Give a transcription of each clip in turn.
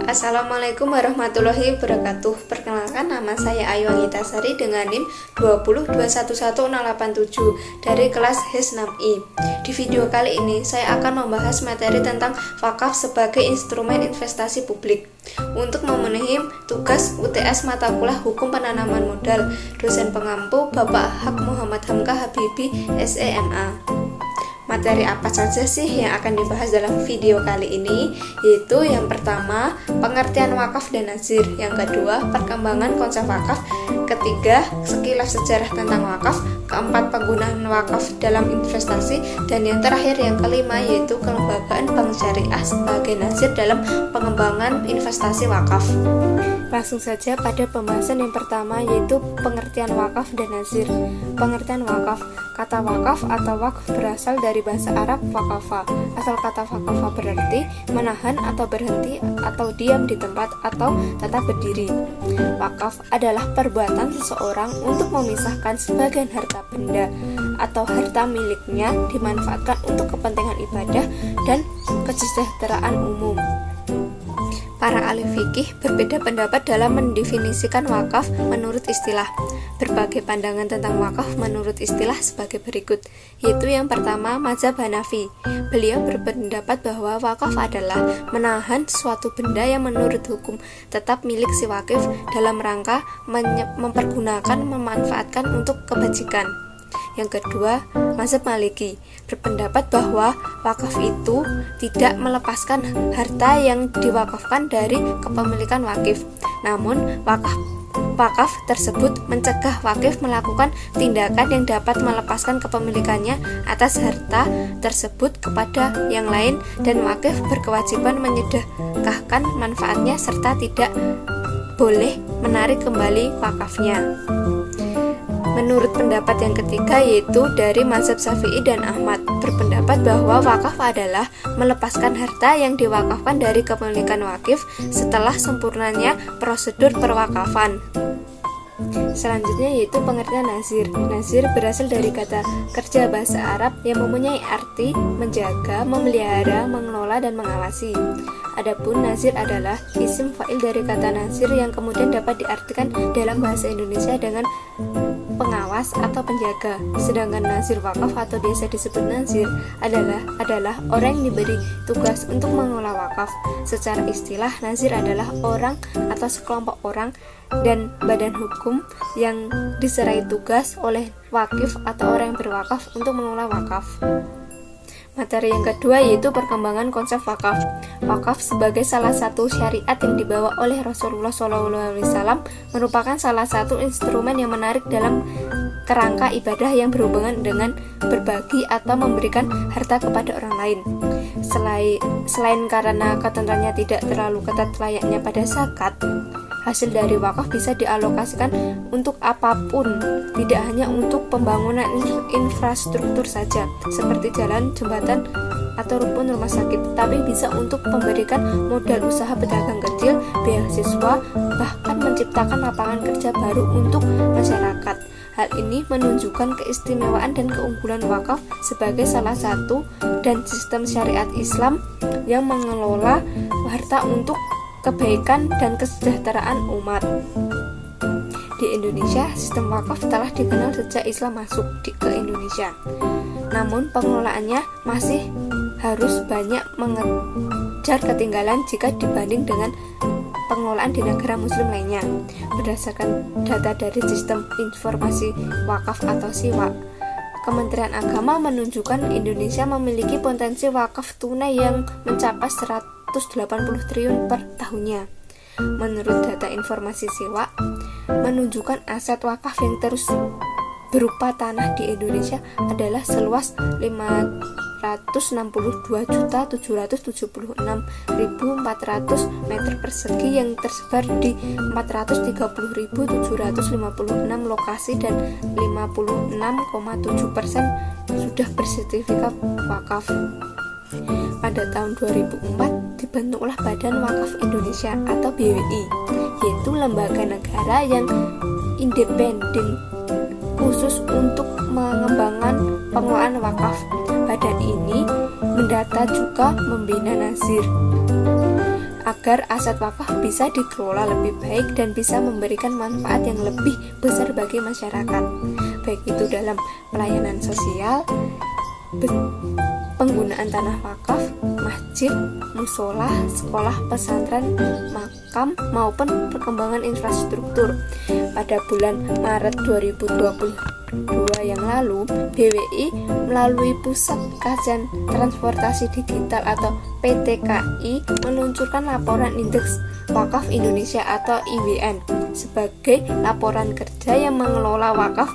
Assalamualaikum warahmatullahi wabarakatuh. Perkenalkan, nama saya Ayu Angitasari dengan NIM 201111087 dari kelas HIS 6I. Di video kali ini saya akan membahas materi tentang wakaf sebagai instrumen investasi publik. Untuk memenuhi tugas UTS mata kuliah Hukum Penanaman Modal, dosen pengampu Bapak Haq Muhammad Hamka Habibi, SEMA. Materi apa saja sih yang akan dibahas dalam video kali ini? Yaitu yang pertama, pengertian wakaf dan nazir. Yang kedua, perkembangan konsep wakaf. Ketiga, sekilas sejarah tentang wakaf. Keempat, penggunaan wakaf dalam investasi. Dan yang terakhir, yang kelima, yaitu kelembagaan bank syariah sebagai nazir dalam pengembangan investasi wakaf. Langsung saja pada pembahasan yang pertama, yaitu pengertian wakaf dan nazir. Pengertian wakaf. Kata wakaf atau wakf berasal dari bahasa Arab waqafa. Asal kata waqafa berarti menahan atau berhenti atau diam di tempat atau tetap berdiri. Wakaf adalah perbuatan seseorang untuk memisahkan sebagian harta benda atau harta miliknya dimanfaatkan untuk kepentingan ibadah dan kesejahteraan umum. Para ahli fikih berbeda pendapat dalam mendefinisikan wakaf menurut istilah. Berbagai pandangan tentang wakaf menurut istilah sebagai berikut, yaitu yang pertama, mazhab Hanafi. Beliau berpendapat bahwa wakaf adalah menahan suatu benda yang menurut hukum tetap milik si wakif dalam rangka memanfaatkan untuk kebajikan. Yang kedua, mazhab Maliki berpendapat bahwa wakaf itu tidak melepaskan harta yang diwakafkan dari kepemilikan wakif. Namun, wakaf tersebut mencegah wakif melakukan tindakan yang dapat melepaskan kepemilikannya atas harta tersebut kepada yang lain, dan wakif berkewajiban menyedekahkan manfaatnya serta tidak boleh menarik kembali wakafnya. Menurut pendapat yang ketiga, yaitu dari mazhab Syafi'i dan Ahmad, berpendapat bahwa wakaf adalah melepaskan harta yang diwakafkan dari kepemilikan wakif setelah sempurnanya prosedur perwakafan. Selanjutnya yaitu pengertian nazir. Nazir berasal dari kata kerja bahasa Arab yang mempunyai arti menjaga, memelihara, mengelola, dan mengawasi. Adapun nazir adalah isim fa'il dari kata nazir yang kemudian dapat diartikan dalam bahasa Indonesia dengan pengawas atau penjaga. Sedangkan nazir wakaf atau biasa disebut nazir adalah orang yang diberi tugas untuk mengelola wakaf. Secara istilah, nazir adalah orang atau sekelompok orang dan badan hukum yang diserai tugas oleh wakif atau orang yang berwakaf untuk mengelola wakaf. Materi yang kedua yaitu perkembangan konsep wakaf. Wakaf sebagai salah satu syariat yang dibawa oleh Rasulullah SAW merupakan salah satu instrumen yang menarik dalam kerangka ibadah yang berhubungan dengan berbagi atau memberikan harta kepada orang lain. Selain karena ketentuannya tidak terlalu ketat layaknya pada zakat, hasil dari wakaf bisa dialokasikan untuk apapun, tidak hanya untuk pembangunan infrastruktur saja, seperti jalan, jembatan, atau rumpun rumah sakit, tapi bisa untuk memberikan modal usaha pedagang kecil, beasiswa, bahkan menciptakan lapangan kerja baru untuk masyarakat. Hal ini menunjukkan keistimewaan dan keunggulan wakaf sebagai salah satu dan sistem syariat Islam yang mengelola harta untuk kebaikan dan kesejahteraan umat. Di Indonesia, sistem wakaf telah dikenal sejak Islam masuk ke Indonesia. Namun pengelolaannya masih harus banyak mengejar ketinggalan jika dibanding dengan pengelolaan di negara muslim lainnya. Berdasarkan data dari Sistem Informasi Wakaf atau SIWAK, Kementerian Agama menunjukkan Indonesia memiliki potensi wakaf tunai yang mencapai 180 triliun per tahunnya. Menurut data informasi SIWAK, menunjukkan aset wakaf yang terus berupa tanah di Indonesia adalah seluas 562.776.400 meter persegi yang tersebar di 430.756 lokasi dan 56,7% sudah bersertifikat wakaf. Pada tahun 2004 dibentuklah Badan Wakaf Indonesia atau BWI, yaitu lembaga negara yang independen khusus untuk mengembangkan pengelolaan wakaf. Badan ini mendata juga membina nazir. agar aset wakaf bisa dikelola lebih baik dan bisa memberikan manfaat yang lebih besar bagi masyarakat, baik itu dalam pelayanan sosial, penggunaan tanah wakaf, masjid, musola, sekolah, pesantren, makam, maupun perkembangan infrastruktur. Pada bulan Maret 2022 yang lalu, BWI melalui Pusat Kajian Transportasi Digital atau PTKI meluncurkan laporan Indeks Wakaf Indonesia atau IWN sebagai laporan kerja yang mengelola wakaf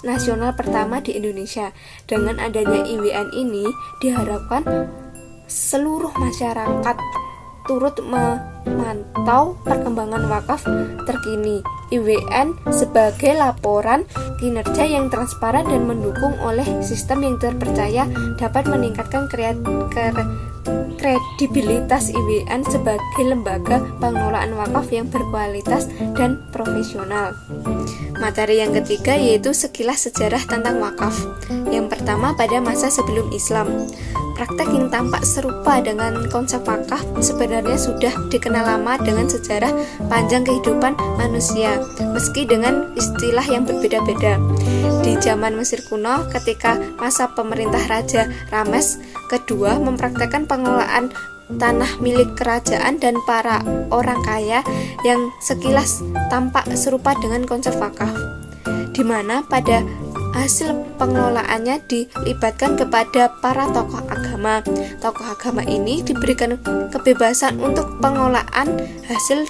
nasional pertama di Indonesia. Dengan adanya IWN ini diharapkan seluruh masyarakat turut memantau perkembangan wakaf terkini. IWN sebagai laporan kinerja yang transparan dan mendukung oleh sistem yang terpercaya dapat meningkatkan kredibilitas IWN sebagai lembaga pengelolaan wakaf yang berkualitas dan profesional. Materi yang ketiga yaitu sekilas sejarah tentang wakaf. Yang pertama, pada masa sebelum Islam. Praktek yang tampak serupa dengan konsep wakaf sebenarnya sudah dikenal lama dengan sejarah panjang kehidupan manusia, meski dengan istilah yang berbeda-beda. Di zaman Mesir kuno, ketika masa pemerintah Raja Rames kedua mempraktekkan pengelolaan tanah milik kerajaan dan para orang kaya yang sekilas tampak serupa dengan konsep wakaf, di mana pada hasil pengelolaannya dilibatkan kepada para tokoh agama. Tokoh agama ini diberikan kebebasan untuk pengelolaan hasil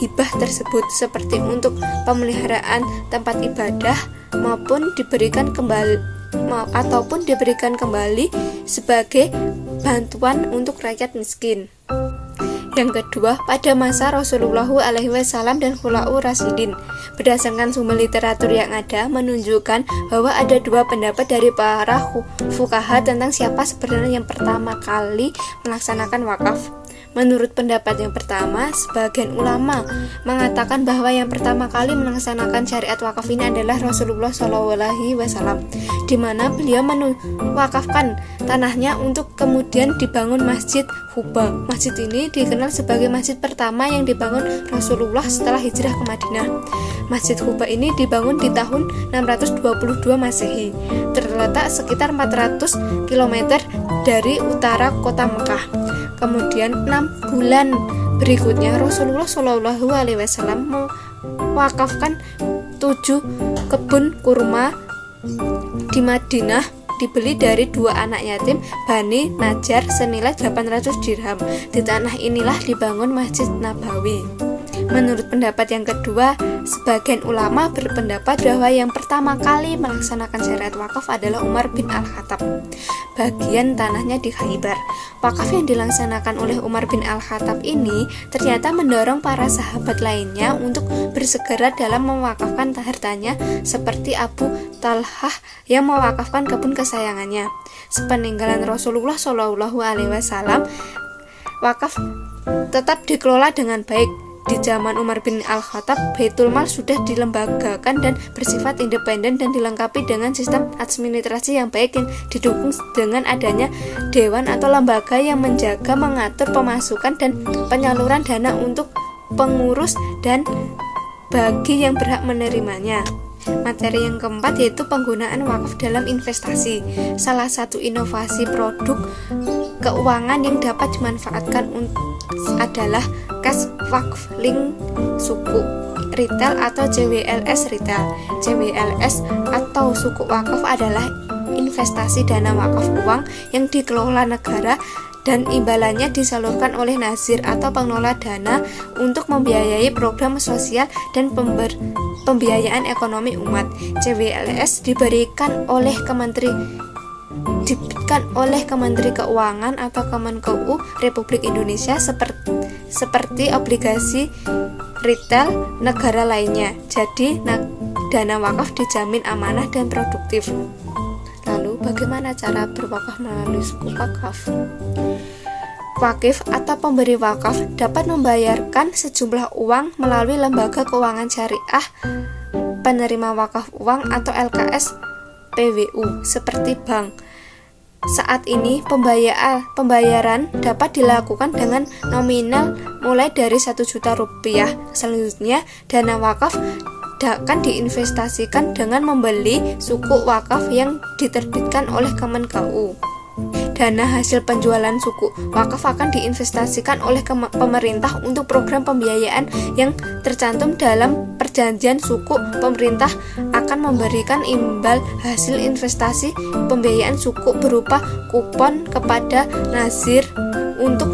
hibah tersebut, seperti untuk pemeliharaan tempat ibadah maupun diberikan kembali sebagai bantuan untuk rakyat miskin. Yang kedua, pada masa Rasulullah SAW dan Khulafaur Rasyidin. Berdasarkan sumber literatur yang ada menunjukkan bahwa ada dua pendapat dari para fuqaha tentang siapa sebenarnya yang pertama kali melaksanakan wakaf. Menurut pendapat yang pertama, sebagian ulama mengatakan bahwa yang pertama kali melaksanakan syariat wakaf ini adalah Rasulullah SAW, di mana beliau mewakafkan tanahnya untuk kemudian dibangun Masjid Quba. Masjid ini dikenal sebagai masjid pertama yang dibangun Rasulullah setelah hijrah ke Madinah. Masjid Quba ini dibangun di tahun 622 Masehi, terletak sekitar 400 km dari utara kota Mekah. Kemudian 6 bulan berikutnya Rasulullah SAW mewakafkan 7 kebun kurma di Madinah, dibeli dari 2 anak yatim Bani Najjar senilai 800 dirham. Di tanah inilah dibangun Masjid Nabawi. Menurut pendapat yang kedua, sebagian ulama berpendapat bahwa yang pertama kali melaksanakan syariat wakaf adalah Umar bin Al-Khattab. Bagian tanahnya di Khaybar. Wakaf yang dilaksanakan oleh Umar bin Al-Khattab ini ternyata mendorong para sahabat lainnya untuk bersegera dalam mewakafkan hartanya, seperti Abu Talhah yang mewakafkan kebun kesayangannya. Sepeninggalan Rasulullah SAW, wakaf tetap dikelola dengan baik. Di zaman Umar bin Al-Khattab, Baitul Mal sudah dilembagakan dan bersifat independen dan dilengkapi dengan sistem administrasi yang baik yang didukung dengan adanya dewan atau lembaga yang menjaga, mengatur pemasukan dan penyaluran dana untuk pengurus dan bagi yang berhak menerimanya. Materi yang keempat yaitu penggunaan wakaf dalam investasi. Salah satu inovasi produk keuangan yang dapat dimanfaatkan adalah cash wakf link suku retail atau CWLS retail. CWLS atau suku wakaf adalah investasi dana wakaf uang yang dikelola negara dan imbalannya disalurkan oleh nazir atau pengelola dana untuk membiayai program sosial dan pembiayaan ekonomi umat. CWLS diberikan oleh Kementerian Keuangan atau Kemenkeu Republik Indonesia seperti obligasi retail negara lainnya. Jadi dana wakaf dijamin amanah dan produktif. Lalu bagaimana cara berwakaf melalui suku wakaf? Wakif atau pemberi wakaf dapat membayarkan sejumlah uang melalui lembaga keuangan syariah penerima wakaf uang atau LKS PWU seperti bank. Saat ini pembayaran dapat dilakukan dengan nominal mulai dari 1 juta rupiah. Selanjutnya, dana wakaf akan diinvestasikan dengan membeli sukuk wakaf yang diterbitkan oleh Kemenkeu. Dana hasil penjualan sukuk wakaf akan diinvestasikan oleh pemerintah untuk program pembiayaan yang tercantum dalam perjanjian sukuk. Pemerintah akan memberikan imbal hasil investasi pembiayaan sukuk berupa kupon kepada nazir untuk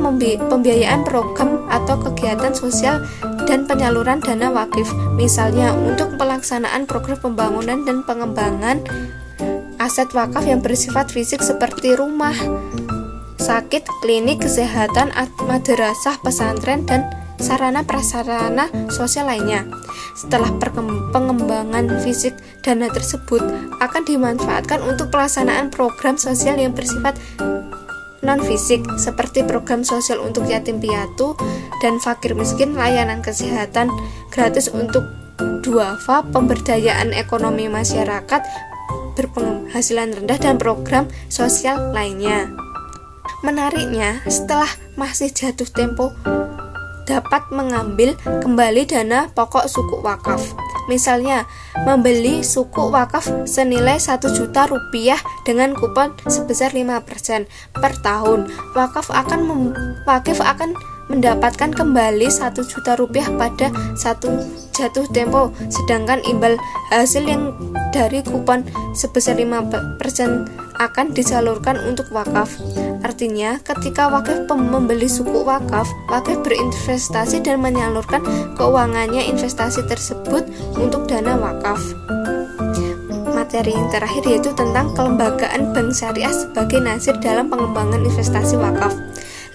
pembiayaan program atau kegiatan sosial dan penyaluran dana wakif, misalnya untuk pelaksanaan program pembangunan dan pengembangan aset wakaf yang bersifat fisik seperti rumah sakit, klinik kesehatan, madrasah, pesantren, dan sarana prasarana sosial lainnya. Setelah pengembangan fisik, dana tersebut akan dimanfaatkan untuk pelaksanaan program sosial yang bersifat non-fisik seperti program sosial untuk yatim piatu dan fakir miskin, layanan kesehatan gratis untuk duafa, pemberdayaan ekonomi masyarakat berpenghasilan rendah, dan program sosial lainnya. Menariknya, setelah masih jatuh tempo dapat mengambil kembali dana pokok sukuk wakaf. Misalnya, membeli sukuk wakaf senilai 1 juta rupiah dengan kupon sebesar 5% per tahun. Wakif akan mendapatkan kembali 1 juta rupiah pada satu jatuh tempo, sedangkan imbal hasil yang dari kupon sebesar 5% akan disalurkan untuk wakaf. Artinya, ketika wakif membeli sukuk wakaf berinvestasi dan menyalurkan keuangannya investasi tersebut untuk dana wakaf. Materi yang terakhir yaitu tentang kelembagaan bank syariah sebagai nazir dalam pengembangan investasi wakaf.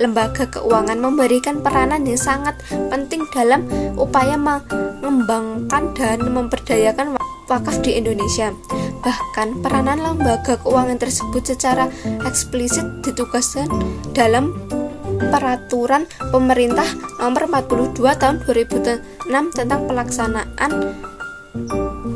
Lembaga keuangan memberikan peranan yang sangat penting dalam upaya mengembangkan dan memperdayakan wakaf di Indonesia. Bahkan peranan lembaga keuangan tersebut secara eksplisit ditugaskan dalam Peraturan Pemerintah Nomor 42 Tahun 2006 tentang pelaksanaan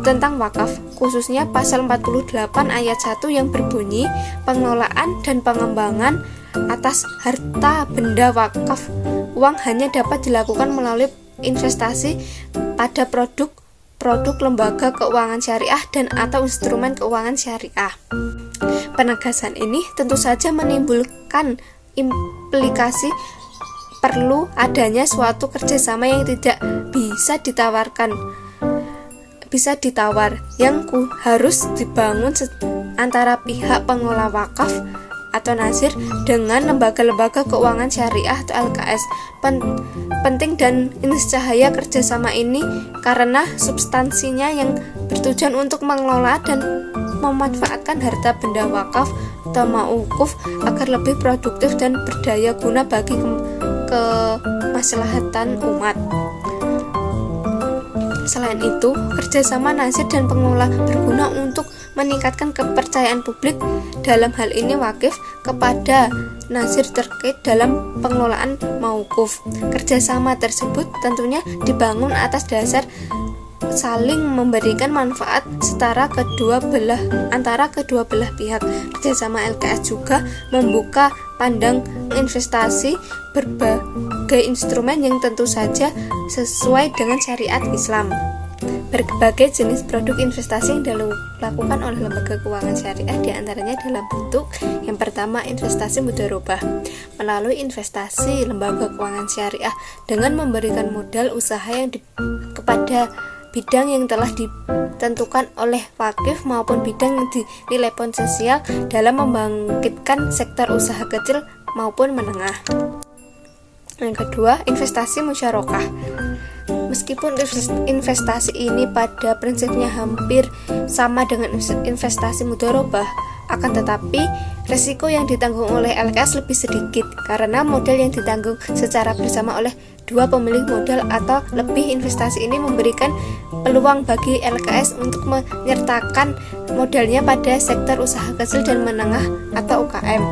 tentang wakaf, khususnya pasal 48 ayat 1 yang berbunyi pengelolaan dan pengembangan atas harta benda wakaf uang hanya dapat dilakukan melalui investasi pada produk lembaga keuangan syariah dan atau instrumen keuangan syariah. Penegasan ini tentu saja menimbulkan implikasi perlu adanya suatu kerjasama yang tidak bisa ditawar yang harus dibangun antara pihak pengelola wakaf atau nazir dengan lembaga-lembaga keuangan syariah atau LKS. Penting dan niscaya kerjasama ini karena substansinya yang bertujuan untuk mengelola dan memanfaatkan harta benda wakaf atau mauquf agar lebih produktif dan berdaya guna bagi kemaslahatan umat. Selain itu, kerjasama nazir dan pengelola berguna untuk meningkatkan kepercayaan publik, dalam hal ini wakif, kepada nazir terkait dalam pengelolaan mauquf. Kerjasama tersebut tentunya dibangun atas dasar saling memberikan manfaat setara antara kedua belah pihak. Kerjasama LKS juga membuka pandang investasi berbagai instrumen yang tentu saja sesuai dengan syariat Islam. Berbagai jenis produk investasi yang dilakukan oleh lembaga keuangan syariah diantaranya dalam bentuk yang pertama investasi mudharabah. Melalui investasi lembaga keuangan syariah dengan memberikan modal usaha yang kepada bidang yang telah ditentukan oleh wakif maupun bidang yang dinilai potensial dalam membangkitkan sektor usaha kecil maupun menengah. Yang kedua, investasi musyarakah. Meskipun investasi ini pada prinsipnya hampir sama dengan investasi mudharabah, akan tetapi resiko yang ditanggung oleh LKS lebih sedikit karena modal yang ditanggung secara bersama oleh dua pemilik modal atau lebih. Investasi ini memberikan peluang bagi LKS untuk menyertakan modalnya pada sektor usaha kecil dan menengah atau UKM.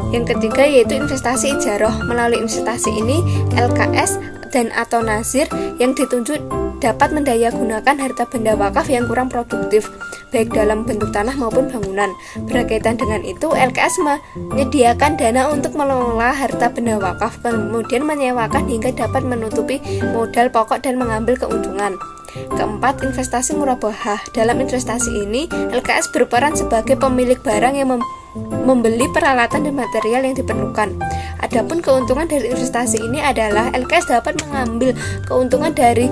Yang ketiga yaitu investasi ijarah. Melalui investasi ini LKS dan atau nazir yang ditunjuk dapat mendayagunakan harta benda wakaf yang kurang produktif, baik dalam bentuk tanah maupun bangunan. Berkaitan dengan itu, LKS menyediakan dana untuk mengelola harta benda wakaf, kemudian menyewakan hingga dapat menutupi modal pokok dan mengambil keuntungan. Keempat, investasi murabahah. Dalam investasi ini, LKS berperan sebagai pemilik barang yang membeli peralatan dan material yang diperlukan. Adapun keuntungan dari investasi ini adalah LKS dapat mengambil keuntungan dari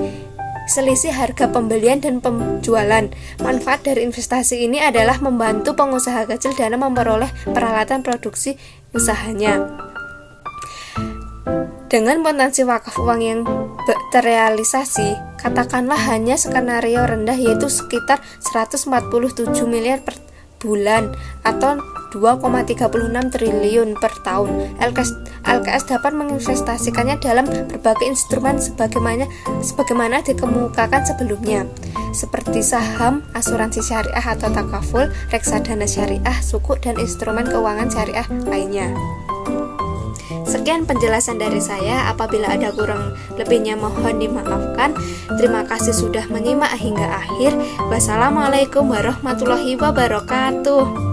selisih harga pembelian dan penjualan. Manfaat dari investasi ini adalah membantu pengusaha kecil dalam memperoleh peralatan produksi usahanya. Dengan potensi wakaf uang yang terrealisasi, katakanlah hanya skenario rendah yaitu sekitar 147 miliar per bulan atau 2,36 triliun per tahun. LKS dapat menginvestasikannya dalam berbagai instrumen sebagaimana dikemukakan sebelumnya, seperti saham, asuransi syariah atau takaful, reksadana syariah, sukuk, dan instrumen keuangan syariah lainnya. Sekian penjelasan dari saya. Apabila ada kurang lebihnya mohon dimaafkan. Terima kasih sudah menyimak hingga akhir. Wassalamualaikum warahmatullahi wabarakatuh.